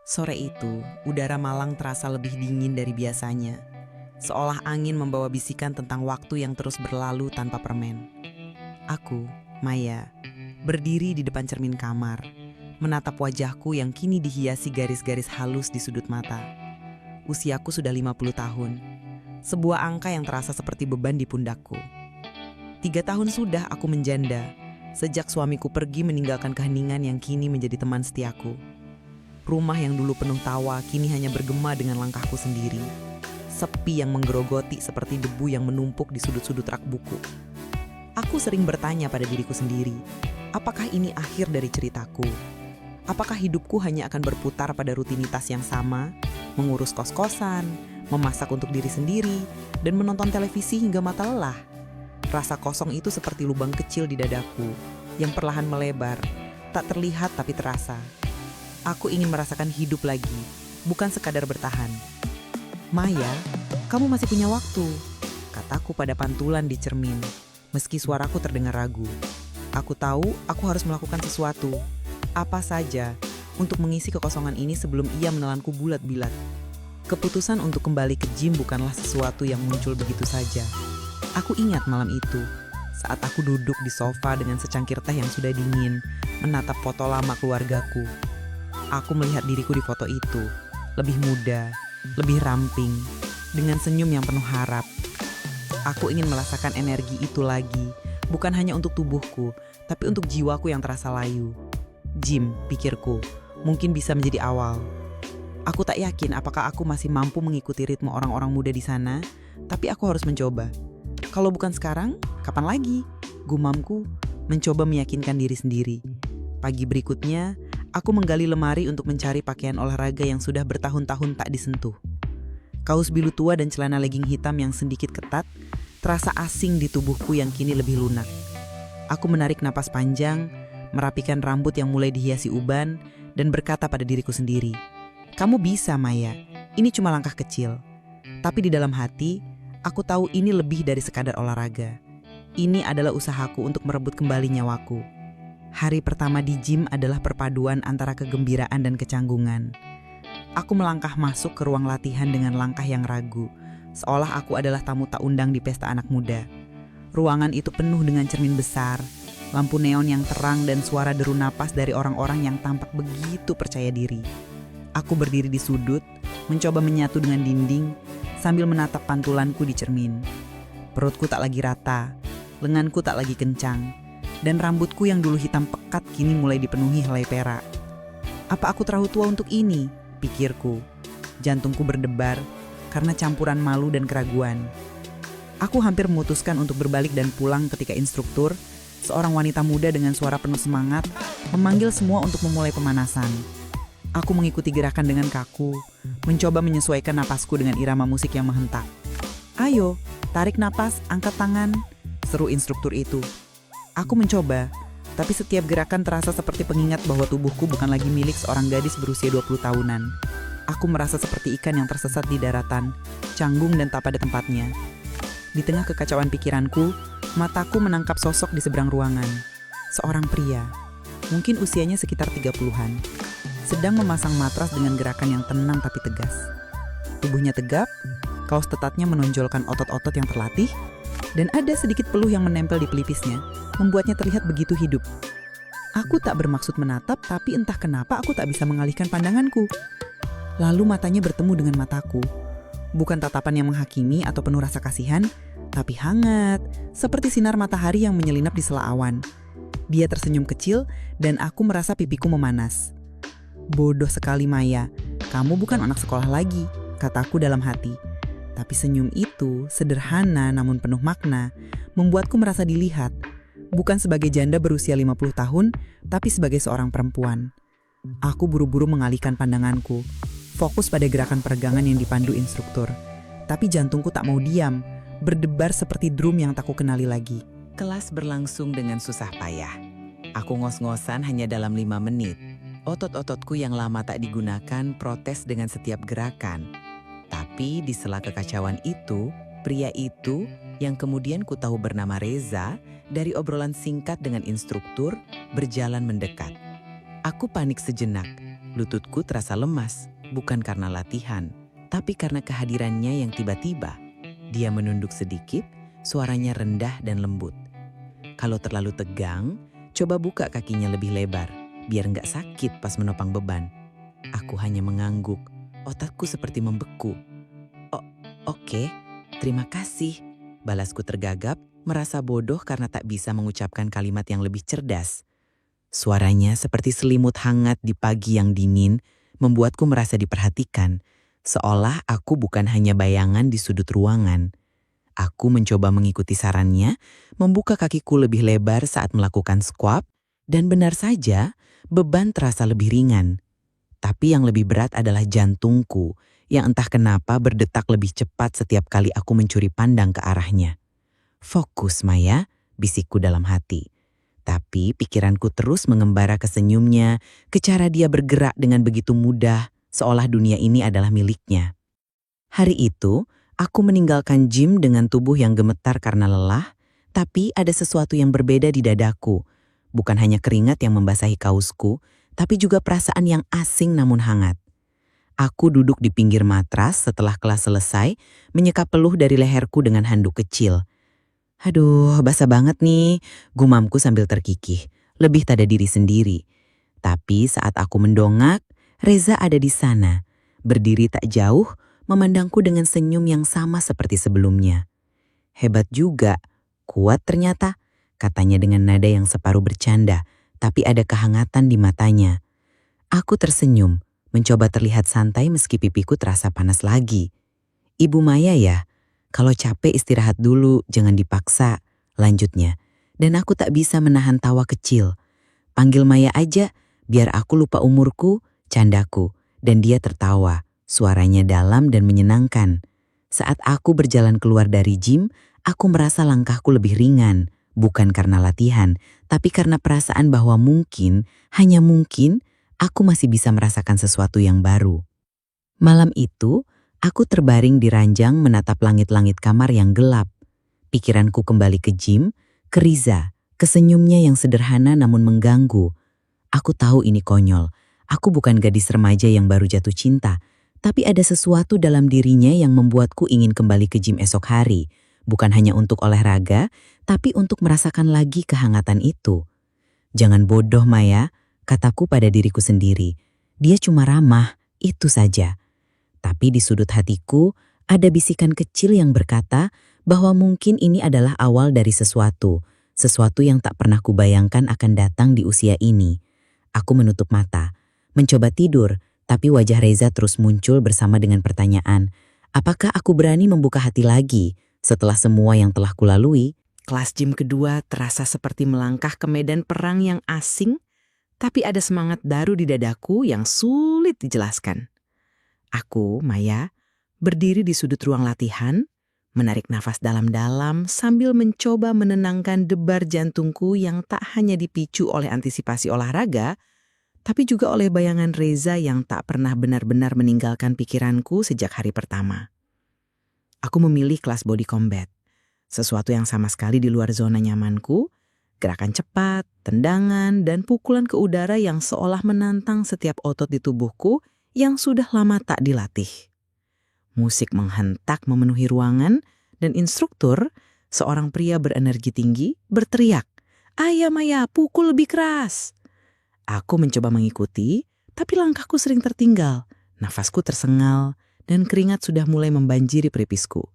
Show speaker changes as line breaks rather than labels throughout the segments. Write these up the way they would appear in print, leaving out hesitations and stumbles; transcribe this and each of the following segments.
Sore itu, udara Malang terasa lebih dingin dari biasanya. Seolah angin membawa bisikan tentang waktu yang terus berlalu tanpa permen. Aku, Maya, berdiri di depan cermin kamar, menatap wajahku yang kini dihiasi garis-garis halus di sudut mata. Usiaku sudah 50 tahun, sebuah angka yang terasa seperti beban di pundakku. 3 tahun sudah aku menjanda, sejak suamiku pergi meninggalkan keheningan yang kini menjadi teman setiaku. Rumah yang dulu penuh tawa kini hanya bergema dengan langkahku sendiri. Sepi yang menggerogoti seperti debu yang menumpuk di sudut-sudut rak buku. Aku sering bertanya pada diriku sendiri, apakah ini akhir dari ceritaku? Apakah hidupku hanya akan berputar pada rutinitas yang sama, mengurus kos-kosan, memasak untuk diri sendiri, dan menonton televisi hingga mata lelah? Rasa kosong itu seperti lubang kecil di dadaku, yang perlahan melebar, tak terlihat tapi terasa. Aku ingin merasakan hidup lagi, bukan sekadar bertahan. Maya, kamu masih punya waktu, kataku pada pantulan di cermin, meski suaraku terdengar ragu. Aku tahu aku harus melakukan sesuatu, apa saja, untuk mengisi kekosongan ini sebelum ia menelanku bulat-bulat. Keputusan untuk kembali ke gym bukanlah sesuatu yang muncul begitu saja. Aku ingat malam itu, saat aku duduk di sofa dengan secangkir teh yang sudah dingin, menatap foto lama keluargaku. Aku melihat diriku di foto itu, lebih muda, lebih ramping, dengan senyum yang penuh harap. Aku ingin merasakan energi itu lagi, bukan hanya untuk tubuhku, tapi untuk jiwaku yang terasa layu. Gym, pikirku, mungkin bisa menjadi awal. Aku tak yakin apakah aku masih mampu mengikuti ritme orang-orang muda di sana, tapi aku harus mencoba. Kalau bukan sekarang, kapan lagi? Gumamku, mencoba meyakinkan diri sendiri. Pagi berikutnya, aku menggali lemari untuk mencari pakaian olahraga yang sudah bertahun-tahun tak disentuh. Kaos biru tua dan celana legging hitam yang sedikit ketat terasa asing di tubuhku yang kini lebih lunak. Aku menarik napas panjang, merapikan rambut yang mulai dihiasi uban, dan berkata pada diriku sendiri, "Kamu bisa, Maya. Ini cuma langkah kecil." Tapi di dalam hati, aku tahu ini lebih dari sekadar olahraga. Ini adalah usahaku untuk merebut kembali nyawaku. Hari pertama di gym adalah perpaduan antara kegembiraan dan kecanggungan. Aku melangkah masuk ke ruang latihan dengan langkah yang ragu, seolah aku adalah tamu tak undang di pesta anak muda. Ruangan itu penuh dengan cermin besar, lampu neon yang terang dan suara deru napas dari orang-orang yang tampak begitu percaya diri. Aku berdiri di sudut, mencoba menyatu dengan dinding, sambil menatap pantulanku di cermin. Perutku tak lagi rata, lenganku tak lagi kencang, dan rambutku yang dulu hitam pekat kini mulai dipenuhi helai perak. Apa aku terlalu tua untuk ini? Pikirku. Jantungku berdebar karena campuran malu dan keraguan. Aku hampir memutuskan untuk berbalik dan pulang ketika instruktur, seorang wanita muda dengan suara penuh semangat, memanggil semua untuk memulai pemanasan. Aku mengikuti gerakan dengan kaku, mencoba menyesuaikan napasku dengan irama musik yang menghentak. "Ayo, tarik napas, angkat tangan," seru instruktur itu. Aku mencoba, tapi setiap gerakan terasa seperti pengingat bahwa tubuhku bukan lagi milik seorang gadis berusia 20 tahunan. Aku merasa seperti ikan yang tersesat di daratan, canggung dan tak pada tempatnya. Di tengah kekacauan pikiranku, mataku menangkap sosok di seberang ruangan. Seorang pria, mungkin usianya sekitar 30-an, sedang memasang matras dengan gerakan yang tenang tapi tegas. Tubuhnya tegap, kaos ketatnya menonjolkan otot-otot yang terlatih, dan ada sedikit peluh yang menempel di pelipisnya, membuatnya terlihat begitu hidup. Aku tak bermaksud menatap, tapi entah kenapa aku tak bisa mengalihkan pandanganku. Lalu matanya bertemu dengan mataku. Bukan tatapan yang menghakimi atau penuh rasa kasihan, tapi hangat, seperti sinar matahari yang menyelinap di sela awan. Dia tersenyum kecil, dan aku merasa pipiku memanas. "Bodoh sekali, Maya. Kamu bukan anak sekolah lagi," kataku dalam hati. Tapi senyum itu, sederhana namun penuh makna, membuatku merasa dilihat. Bukan sebagai janda berusia 50 tahun, tapi sebagai seorang perempuan. Aku buru-buru mengalihkan pandanganku, fokus pada gerakan peregangan yang dipandu instruktur. Tapi jantungku tak mau diam, berdebar seperti drum yang tak kukenali lagi. Kelas berlangsung dengan susah payah. Aku ngos-ngosan hanya dalam 5 menit. Otot-ototku yang lama tak digunakan protes dengan setiap gerakan. Tapi di sela kekacauan itu, pria itu yang kemudian ku tahu bernama Reza, dari obrolan singkat dengan instruktur, berjalan mendekat. Aku panik sejenak.
Lututku terasa lemas, bukan karena latihan, tapi karena kehadirannya yang tiba-tiba. Dia menunduk sedikit, suaranya rendah dan lembut. Kalau terlalu tegang, coba buka kakinya lebih lebar, biar nggak sakit pas menopang beban. Aku hanya mengangguk, otakku seperti membeku. Oke, terima kasih. Balasku tergagap, merasa bodoh karena tak bisa mengucapkan kalimat yang lebih cerdas. Suaranya seperti selimut hangat di pagi yang dingin, membuatku merasa diperhatikan, seolah aku bukan hanya bayangan di sudut ruangan. Aku mencoba mengikuti sarannya, membuka kakiku lebih lebar saat melakukan squat, dan benar saja, beban terasa lebih ringan. Tapi yang lebih berat adalah jantungku, yang entah kenapa berdetak lebih cepat setiap kali aku mencuri pandang ke arahnya. "Fokus, Maya," bisikku dalam hati. Tapi pikiranku terus mengembara ke senyumnya, ke cara dia bergerak dengan begitu mudah, seolah dunia ini adalah miliknya. Hari itu, aku meninggalkan gym dengan tubuh yang gemetar karena lelah, tapi ada sesuatu yang berbeda di dadaku. Bukan hanya keringat yang membasahi kausku, tapi juga perasaan yang asing namun hangat. Aku duduk di pinggir matras setelah kelas selesai, menyeka peluh dari leherku dengan handuk kecil. "Aduh, basah banget nih," gumamku sambil terkikih, lebih tada diri sendiri. Tapi saat aku mendongak, Reza ada di sana, berdiri tak jauh, memandangku dengan senyum yang sama seperti sebelumnya. "Hebat juga, kuat ternyata," katanya dengan nada yang separuh bercanda, tapi ada kehangatan di matanya. Aku tersenyum, mencoba terlihat santai meski pipiku terasa panas lagi. "Ibu Maya ya? Kalau capek istirahat dulu, jangan dipaksa," lanjutnya. Dan aku tak bisa menahan tawa kecil. "Panggil Maya aja, biar aku lupa umurku," candaku. Dan dia tertawa, suaranya dalam dan menyenangkan. Saat aku berjalan keluar dari gym, aku merasa langkahku lebih ringan. Bukan karena latihan, tapi karena perasaan bahwa mungkin, hanya mungkin, aku masih bisa merasakan sesuatu yang baru. Malam itu, aku terbaring di ranjang menatap langit-langit kamar yang gelap. Pikiranku kembali ke gym, ke Riza, ke senyumnya yang sederhana namun mengganggu. Aku tahu ini konyol. Aku bukan gadis remaja yang baru jatuh cinta, tapi ada sesuatu dalam dirinya yang membuatku ingin kembali ke gym esok hari. Bukan hanya untuk olahraga, tapi untuk merasakan lagi kehangatan itu. "Jangan bodoh, Maya," kataku pada diriku sendiri. "Dia cuma ramah, itu saja." Tapi di sudut hatiku ada bisikan kecil yang berkata bahwa mungkin ini adalah awal dari sesuatu yang tak pernah kubayangkan akan datang di usia ini. Aku menutup mata, mencoba tidur, tapi wajah Reza terus muncul bersama dengan pertanyaan, apakah aku berani membuka hati lagi setelah semua yang telah kulalui?
Kelas gym kedua terasa seperti melangkah ke medan perang yang asing, tapi ada semangat baru di dadaku yang sulit dijelaskan. Aku, Maya, berdiri di sudut ruang latihan, menarik nafas dalam-dalam sambil mencoba menenangkan debar jantungku yang tak hanya dipicu oleh antisipasi olahraga, tapi juga oleh bayangan Reza yang tak pernah benar-benar meninggalkan pikiranku sejak hari pertama. Aku memilih kelas body combat, sesuatu yang sama sekali di luar zona nyamanku, gerakan cepat, tendangan, dan pukulan ke udara yang seolah menantang setiap otot di tubuhku yang sudah lama tak dilatih. Musik menghentak memenuhi ruangan dan instruktur, seorang pria berenergi tinggi, berteriak, "Ayo Maya, pukul lebih keras." Aku mencoba mengikuti, tapi langkahku sering tertinggal, nafasku tersengal, dan keringat sudah mulai membanjiri pelipisku.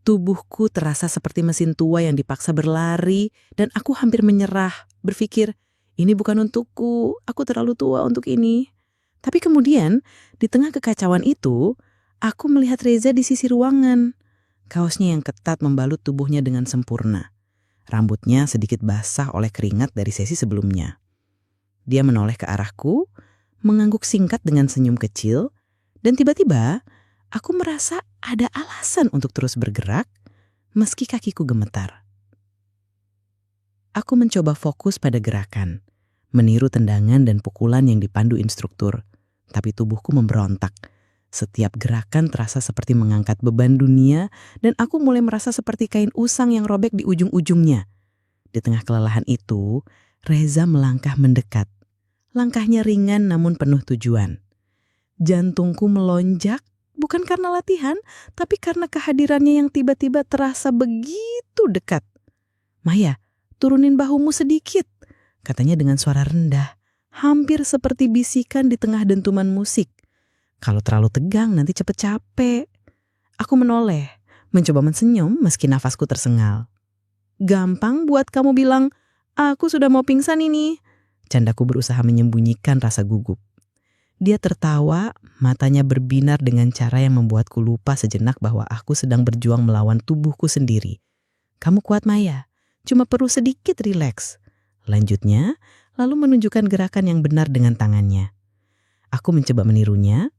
Tubuhku terasa seperti mesin tua yang dipaksa berlari, dan aku hampir menyerah, berpikir, ini bukan untukku, aku terlalu tua untuk ini. Tapi kemudian, di tengah kekacauan itu, aku melihat Reza di sisi ruangan. Kaosnya yang ketat membalut tubuhnya dengan sempurna. Rambutnya sedikit basah oleh keringat dari sesi sebelumnya. Dia menoleh ke arahku, mengangguk singkat dengan senyum kecil, dan tiba-tiba aku merasa ada alasan untuk terus bergerak, meski kakiku gemetar. Aku mencoba fokus pada gerakan, meniru tendangan dan pukulan yang dipandu instruktur. Tapi tubuhku memberontak. Setiap gerakan terasa seperti mengangkat beban dunia dan aku mulai merasa seperti kain usang yang robek di ujung-ujungnya. Di tengah kelelahan itu, Reza melangkah mendekat.
Langkahnya ringan namun penuh tujuan. Jantungku melonjak, bukan karena latihan, tapi karena kehadirannya yang tiba-tiba terasa begitu dekat. "Maya, turunin bahumu sedikit," katanya dengan suara rendah, hampir seperti bisikan di tengah dentuman musik. "Kalau terlalu tegang nanti cepet capek." Aku menoleh, mencoba mensenyum meski nafasku tersengal. "Gampang buat kamu bilang, aku sudah mau pingsan ini." Candaku berusaha menyembunyikan rasa gugup. Dia tertawa, matanya berbinar dengan cara yang membuatku lupa sejenak bahwa aku sedang berjuang melawan tubuhku sendiri. "Kamu kuat, Maya. Cuma perlu sedikit rileks." Lanjutnya, lalu menunjukkan gerakan yang benar dengan tangannya. Aku mencoba menirunya,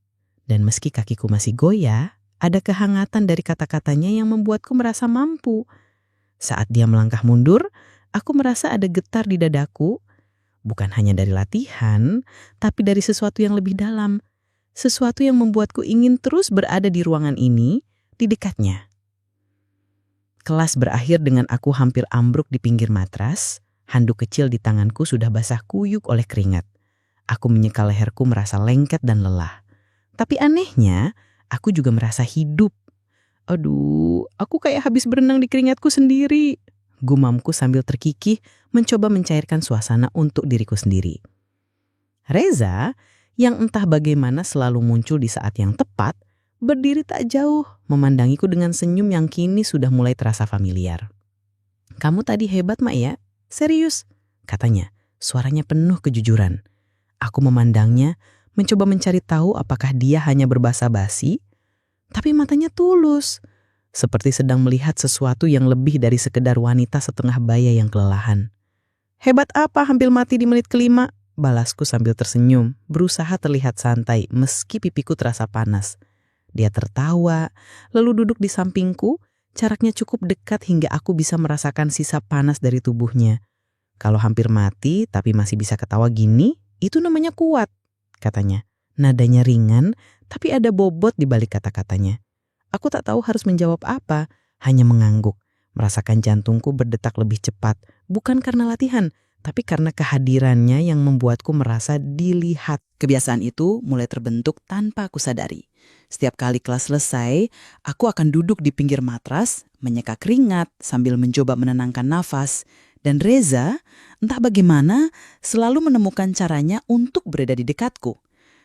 dan meski kakiku masih goyah, ada kehangatan dari kata-katanya yang membuatku merasa mampu. Saat dia melangkah mundur, aku merasa ada getar di dadaku, bukan hanya dari latihan, tapi dari sesuatu yang lebih dalam. Sesuatu yang membuatku ingin terus berada di ruangan ini, di dekatnya. Kelas berakhir dengan aku hampir ambruk di pinggir matras. Handuk kecil di tanganku sudah basah kuyuk oleh keringat. Aku menyeka leherku merasa lengket dan lelah. Tapi anehnya, aku juga merasa hidup. "Aduh, aku kayak habis berenang di keringatku sendiri," gumamku sambil terkikih mencoba mencairkan suasana untuk diriku sendiri. Reza, yang entah bagaimana selalu muncul di saat yang tepat, berdiri tak jauh, memandangiku dengan senyum yang kini sudah mulai terasa familiar. "Kamu tadi hebat, Mak ya? Serius," katanya, suaranya penuh kejujuran. Aku memandangnya, mencoba mencari tahu apakah dia hanya berbasa-basi, tapi matanya tulus, seperti sedang melihat sesuatu yang lebih dari sekedar wanita setengah baya yang kelelahan. "Hebat apa hampir mati di menit kelima?" balasku sambil tersenyum, berusaha terlihat santai meski pipiku terasa panas. Dia tertawa, lalu duduk di sampingku, jaraknya cukup dekat hingga aku bisa merasakan sisa panas dari tubuhnya. "Kalau hampir mati tapi masih bisa ketawa gini, itu namanya kuat," katanya. Nadanya ringan, tapi ada bobot di balik kata-katanya. Aku tak tahu harus menjawab apa, hanya mengangguk, merasakan jantungku berdetak lebih cepat, bukan karena latihan, tapi karena kehadirannya yang membuatku merasa dilihat. Kebiasaan itu mulai terbentuk tanpa aku sadari. Setiap kali kelas selesai, aku akan duduk di pinggir matras, menyeka keringat sambil mencoba menenangkan nafas. Dan Reza, entah bagaimana, selalu menemukan caranya untuk berada di dekatku.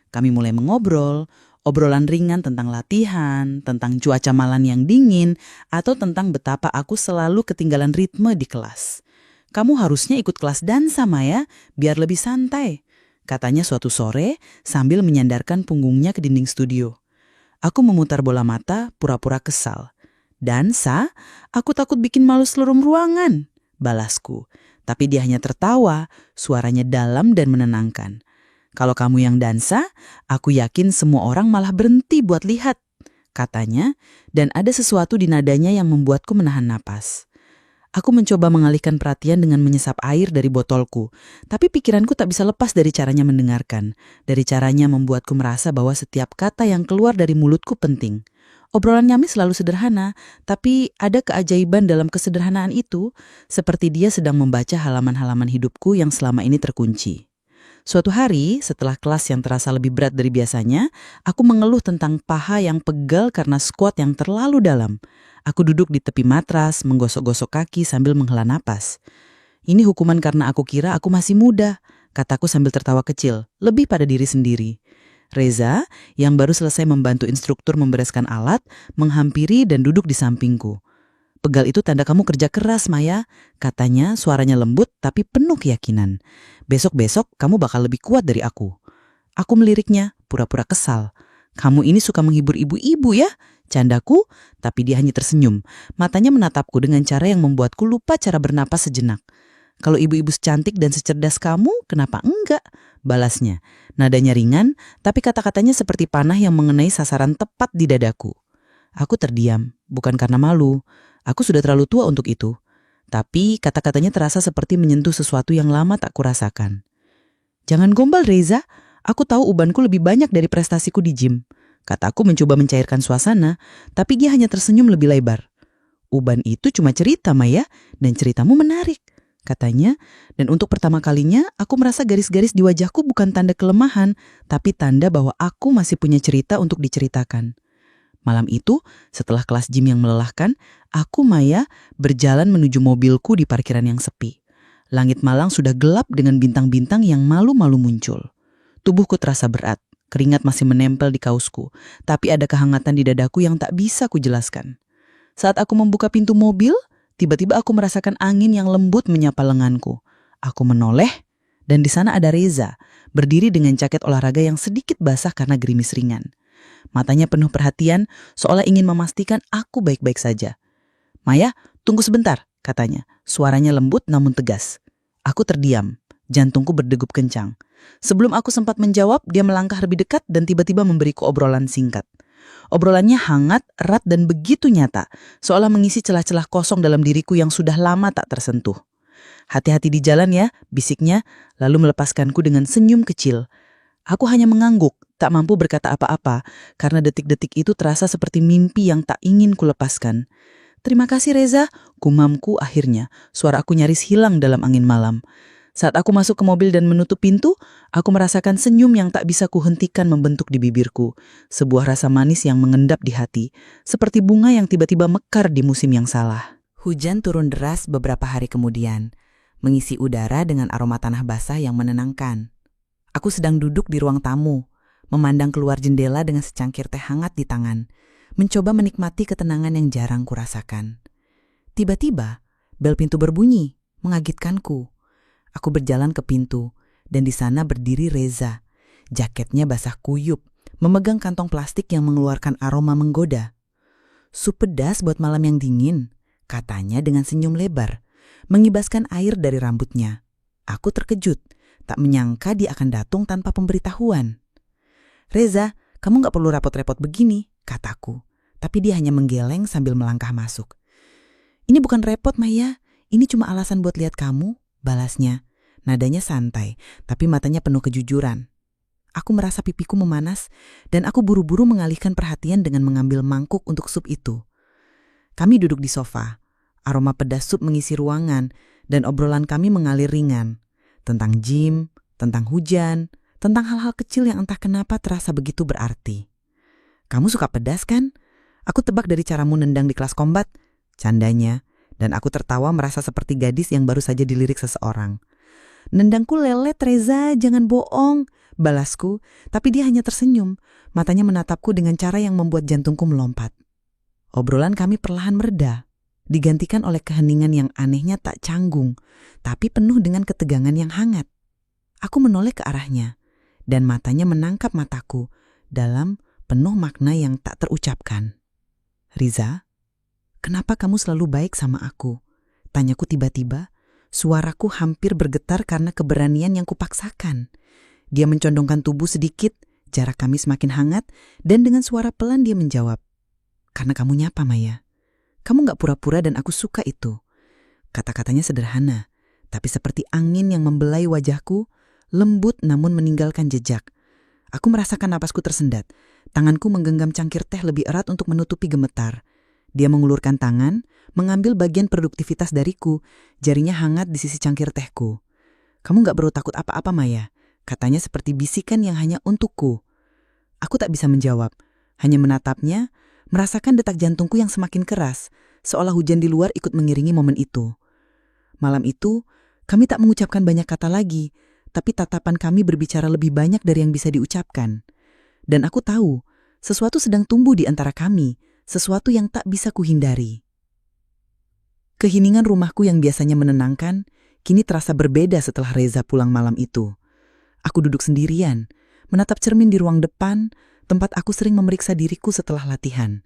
Kami mulai mengobrol, obrolan ringan tentang latihan, tentang cuaca malam yang dingin, atau tentang betapa aku selalu ketinggalan ritme di kelas. "Kamu harusnya ikut kelas dansa, Maya, biar lebih santai," katanya suatu sore sambil menyandarkan punggungnya ke dinding studio. Aku memutar bola mata, pura-pura kesal. "Dansa? Aku takut bikin malu seluruh ruangan," balasku. Tapi dia hanya tertawa, suaranya dalam dan menenangkan. "Kalau kamu yang dansa, aku yakin semua orang malah berhenti buat lihat," katanya, dan ada sesuatu di nadanya yang membuatku menahan napas. Aku mencoba mengalihkan perhatian dengan menyesap air dari botolku, tapi pikiranku tak bisa lepas dari caranya mendengarkan, dari caranya membuatku merasa bahwa setiap kata yang keluar dari mulutku penting. Obrolan kami selalu sederhana, tapi ada keajaiban dalam kesederhanaan itu, seperti dia sedang membaca halaman-halaman hidupku yang selama ini terkunci. Suatu hari, setelah kelas yang terasa lebih berat dari biasanya, aku mengeluh tentang paha yang pegal karena squat yang terlalu dalam. Aku duduk di tepi matras, menggosok-gosok kaki sambil menghela napas. "Ini hukuman karena aku kira aku masih muda," kataku sambil tertawa kecil, lebih pada diri sendiri. Reza, yang baru selesai membantu instruktur membereskan alat, menghampiri dan duduk di sampingku. "Pegal itu tanda kamu kerja keras, Maya," katanya, suaranya lembut tapi penuh keyakinan. "Besok-besok kamu bakal lebih kuat dari aku." Aku meliriknya, pura-pura kesal. "Kamu ini suka menghibur ibu-ibu ya?" candaku, tapi dia hanya tersenyum. Matanya menatapku dengan cara yang membuatku lupa cara bernapas sejenak. "Kalau ibu-ibu secantik dan secerdas kamu, kenapa enggak?" balasnya. Nadanya ringan, tapi kata-katanya seperti panah yang mengenai sasaran tepat di dadaku. Aku terdiam, bukan karena malu. Aku sudah terlalu tua untuk itu. Tapi kata-katanya terasa seperti menyentuh sesuatu yang lama tak kurasakan. "Jangan gombal, Reza. Aku tahu ubanku lebih banyak dari prestasiku di gym," kataku mencoba mencairkan suasana, tapi dia hanya tersenyum lebih lebar. "Uban itu cuma cerita, Maya, dan ceritamu menarik. katanya, dan untuk pertama kalinya aku merasa garis-garis di wajahku bukan tanda kelemahan, tapi tanda bahwa aku masih punya cerita untuk diceritakan. Malam itu, setelah kelas gym yang melelahkan, aku Maya berjalan menuju mobilku di parkiran yang sepi. Langit malang sudah gelap dengan bintang-bintang yang malu-malu muncul. Tubuhku terasa berat, keringat masih menempel di kausku, tapi ada kehangatan di dadaku yang tak bisa kujelaskan. Saat aku membuka pintu mobil, tiba-tiba aku merasakan angin yang lembut menyapa lenganku. Aku menoleh, dan di sana ada Reza, berdiri dengan jaket olahraga yang sedikit basah karena gerimis ringan. Matanya penuh perhatian, seolah ingin memastikan aku baik-baik saja. "Maya, tunggu sebentar," katanya. Suaranya lembut namun tegas. Aku terdiam, jantungku berdegup kencang. Sebelum aku sempat menjawab, dia melangkah lebih dekat dan tiba-tiba memberiku obrolan singkat. Obrolannya hangat, erat, dan begitu nyata, seolah mengisi celah-celah kosong dalam diriku yang sudah lama tak tersentuh. "Hati-hati di jalan ya," bisiknya, lalu melepaskanku dengan senyum kecil. Aku hanya mengangguk, tak mampu berkata apa-apa, karena detik-detik itu terasa seperti mimpi yang tak ingin kulepaskan. "Terima kasih Reza," gumamku akhirnya, suara aku nyaris hilang dalam angin malam. Saat aku masuk ke mobil dan menutup pintu, aku merasakan senyum yang tak bisa kuhentikan membentuk di bibirku. Sebuah rasa manis yang mengendap di hati, seperti bunga yang tiba-tiba mekar di musim yang salah. Hujan turun deras beberapa hari kemudian, mengisi udara dengan aroma tanah basah yang menenangkan. Aku sedang duduk di ruang tamu, memandang keluar jendela dengan secangkir teh hangat di tangan, mencoba menikmati ketenangan yang jarang kurasakan. Tiba-tiba, bel pintu berbunyi, mengagetkanku. Aku berjalan ke pintu, dan di sana berdiri Reza. Jaketnya basah kuyup, memegang kantong plastik yang mengeluarkan aroma menggoda. "Sup pedas buat malam yang dingin," katanya dengan senyum lebar, mengibaskan air dari rambutnya. Aku terkejut, tak menyangka dia akan datang tanpa pemberitahuan. "Reza, kamu gak perlu repot-repot begini," kataku. Tapi dia hanya menggeleng sambil melangkah masuk. "Ini bukan repot, Maya. Ini cuma alasan buat lihat kamu," balasnya. Nadanya santai, tapi matanya penuh kejujuran. Aku merasa pipiku memanas, dan aku buru-buru mengalihkan perhatian dengan mengambil mangkuk untuk sup itu. Kami duduk di sofa. Aroma pedas sup mengisi ruangan, dan obrolan kami mengalir ringan. Tentang gym, tentang hujan, tentang hal-hal kecil yang entah kenapa terasa begitu berarti. "Kamu suka pedas kan? Aku tebak dari caramu nendang di kelas kombat," candanya, dan aku tertawa merasa seperti gadis yang baru saja dilirik seseorang. "Nendangku lelet, Reza, jangan bohong," balasku, tapi dia hanya tersenyum, matanya menatapku dengan cara yang membuat jantungku melompat. Obrolan kami perlahan mereda, digantikan oleh keheningan yang anehnya tak canggung, tapi penuh dengan ketegangan yang hangat. Aku menoleh ke arahnya, dan matanya menangkap mataku dalam penuh makna yang tak terucapkan. "Riza, kenapa kamu selalu baik sama aku?" tanyaku tiba-tiba. Suaraku hampir bergetar karena keberanian yang kupaksakan. Dia mencondongkan tubuh sedikit, jarak kami semakin hangat, dan dengan suara pelan dia menjawab, "Karena kamu nyapa, Maya. Kamu gak pura-pura dan aku suka itu." Kata-katanya sederhana, tapi seperti angin yang membelai wajahku, lembut namun meninggalkan jejak. Aku merasakan napasku tersendat. Tanganku menggenggam cangkir teh lebih erat untuk menutupi gemetar. Dia mengulurkan tangan, mengambil bagian produktivitas dariku, jarinya hangat di sisi cangkir tehku. "Kamu gak perlu takut apa-apa, Maya," katanya seperti bisikan yang hanya untukku. Aku tak bisa menjawab, hanya menatapnya, merasakan detak jantungku yang semakin keras, seolah hujan di luar ikut mengiringi momen itu. Malam itu, kami tak mengucapkan banyak kata lagi, tapi tatapan kami berbicara lebih banyak dari yang bisa diucapkan. Dan aku tahu, sesuatu sedang tumbuh di antara kami, sesuatu yang tak bisa kuhindari. Keheningan rumahku yang biasanya menenangkan, kini terasa berbeda setelah Reza pulang malam itu. Aku duduk sendirian, menatap cermin di ruang depan, tempat aku sering memeriksa diriku setelah latihan.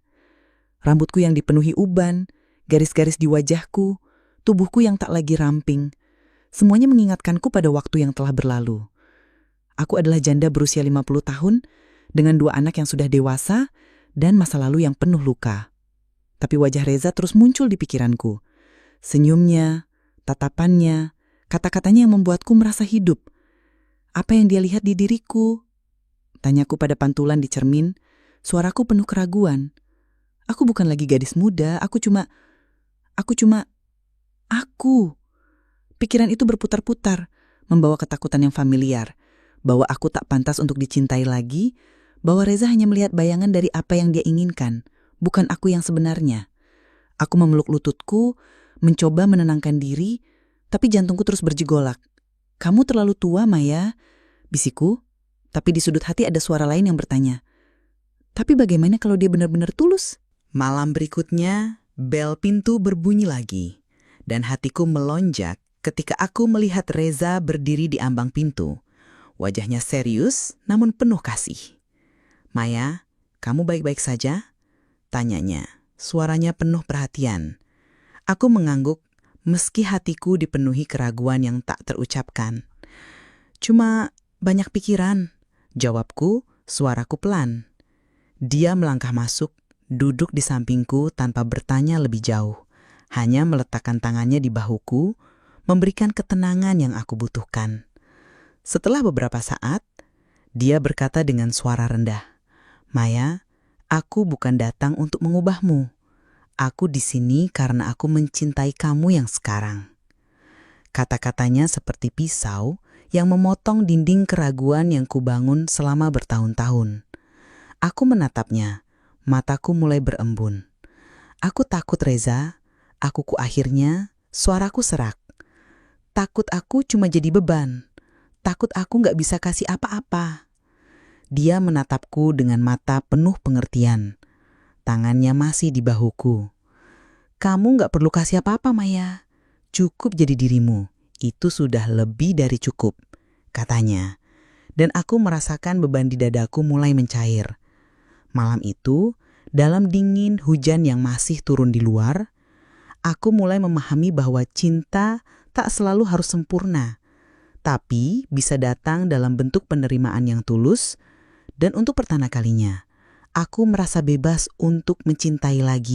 Rambutku yang dipenuhi uban, garis-garis di wajahku, tubuhku yang tak lagi ramping, semuanya mengingatkanku pada waktu yang telah berlalu. Aku adalah janda berusia 50 tahun, dengan 2 anak yang sudah dewasa, dan masa lalu yang penuh luka. Tapi wajah Reza terus muncul di pikiranku. Senyumnya, tatapannya, kata-katanya yang membuatku merasa hidup. Apa yang dia lihat di diriku? Tanyaku pada pantulan di cermin, suaraku penuh keraguan. Aku bukan lagi gadis muda, aku. Pikiran itu berputar-putar, membawa ketakutan yang familiar, bahwa aku tak pantas untuk dicintai lagi, bahwa Reza hanya melihat bayangan dari apa yang dia inginkan, bukan aku yang sebenarnya. Aku memeluk lututku, mencoba menenangkan diri, tapi jantungku terus berjegolak. "Kamu terlalu tua, Maya," bisikku, tapi di sudut hati ada suara lain yang bertanya, "Tapi bagaimana kalau dia benar-benar tulus?"
Malam berikutnya, bel pintu berbunyi lagi, dan hatiku melonjak ketika aku melihat Reza berdiri di ambang pintu. Wajahnya serius, namun penuh kasih. "Maya, kamu baik-baik saja?" tanyanya. Suaranya penuh perhatian. Aku mengangguk meski hatiku dipenuhi keraguan yang tak terucapkan. "Cuma banyak pikiran," jawabku, suaraku pelan. Dia melangkah masuk, duduk di sampingku tanpa bertanya lebih jauh. Hanya meletakkan tangannya di bahuku, memberikan ketenangan yang aku butuhkan. Setelah beberapa saat, dia berkata dengan suara rendah, "Maya, aku bukan datang untuk mengubahmu. Aku di sini karena aku mencintai kamu yang sekarang." Kata-katanya seperti pisau yang memotong dinding keraguan yang kubangun selama bertahun-tahun. Aku menatapnya, mataku mulai berembun. "Aku takut, Reza." Akuku akhirnya, suaraku serak. "Takut aku cuma jadi beban. Takut aku gak bisa kasih apa-apa." Dia menatapku dengan mata penuh pengertian. Tangannya masih di bahuku. "Kamu gak perlu kasih apa-apa, Maya. Cukup jadi dirimu. Itu sudah lebih dari cukup," katanya. Dan aku merasakan beban di dadaku mulai mencair. Malam itu, dalam dingin hujan yang masih turun di luar, aku mulai memahami bahwa cinta tak selalu harus sempurna, tapi bisa datang dalam bentuk penerimaan yang tulus, dan untuk pertama kalinya, aku merasa bebas untuk mencintai lagi.